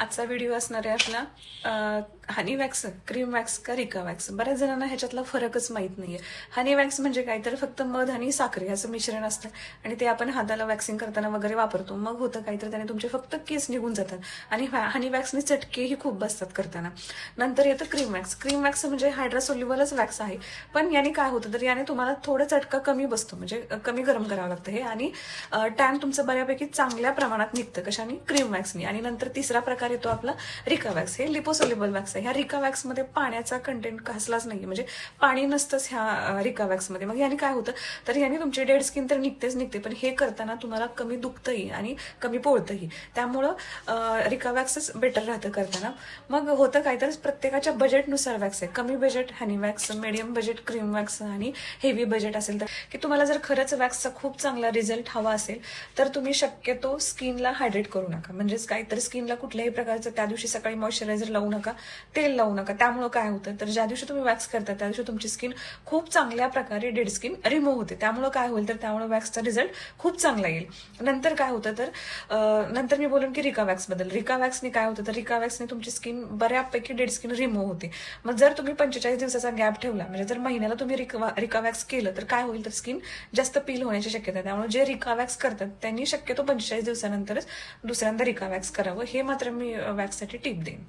आजचा व्हिडिओ असणार आहे आपला हनी वॅक्स, क्रीम वॅक्स का रिका वॅक्स. बऱ्याच जणांना ह्याच्यातला फरकच माहीत नाहीये. हनी वॅक्स म्हणजे काय तर फक्त मध आणि साखर याचं मिश्रण असतं आणि ते आपण हाताला वॅक्सिंग करताना वगैरे वापरतो. मग होतं काय तर त्याने तुमचे फक्त केस निघून जातात आणि हनी वॅक्सने चटकेही खूप बसतात करताना. नंतर येतं क्रीम वॅक्स. क्रीम वॅक्स म्हणजे हायड्रासोल्युबलच वॅक्स आहे, पण याने काय होतं तर याने तुम्हाला थोडं चटका कमी बसतो, म्हणजे कमी गरम करावं लागतं हे, आणि टॅन तुमचं बऱ्यापैकी चांगल्या प्रमाणात निघतं कशाने, क्रीम वॅक्सनी. आणि नंतर तिसरा प्रकार येतो आपला रिका वॅक्स. हे लिपोसोल्युबल वॅक्स आहे. ह्या रिका वॅक्स मध्ये पाण्याचा कंटेंट कसलाच नाही, म्हणजे पाणी नसतंच ह्या रिका वॅक्स मध्ये. मग याने काय होतं तर याने तुमची डेड स्किन तर निघतेच निघते, पण हे करताना तुम्हाला कमी दुखतंही आणि कमी पोळतंही. त्यामुळं रिका वॅक्सच बेटर राहतं करताना. मग होतं काय तर प्रत्येकाच्या बजेटनुसार वॅक्स आहे. कमी budget honey wax, medium budget cream wax आणि हेवी बजेट असेल तर, की तुम्हाला जर खरंच वॅक्सचा खूप चांगला रिझल्ट हवा असेल तर तुम्ही शक्यतो स्किनला हायड्रेट करू नका. म्हणजेच काय तर स्किनला कुठल्याही प्रकारचं त्या दिवशी सकाळी मॉइश्चरायझर लावू नका, तेल लावू नका. त्यामुळे काय होतं तर ज्या दिवशी तुम्ही वॅक्स करता त्या दिवशी तुमची स्किन खूप चांगल्या प्रकारे डेड स्किन रिमूव्ह होते. त्यामुळे काय होईल तर त्यामुळे वॅक्सचा रिझल्ट खूप चांगला येईल. नंतर काय होतं तर नंतर मी बोलून की रिका वॅक्स बद्दल. रिका वॅक्सने काय होतं तर रिका वॅक्सने तुमची स्किन बऱ्यापैकी डेड स्किन रिमूव्ह होते. मग जर तुम्ही 45 दिवसाचा गॅप ठेवला, म्हणजे जर महिन्याला तुम्ही रिका वॅक्स केलं तर काय होईल तर स्किन जास्त पील होण्याची शक्यता आहे. त्यामुळे जे रिका वॅक्स करतात त्यांनी शक्यतो 45 दिवसानंतरच दुसऱ्यांदा रिका वॅक्स करावं. हे मात्र मी वॅक्ससाठी टिप देईन.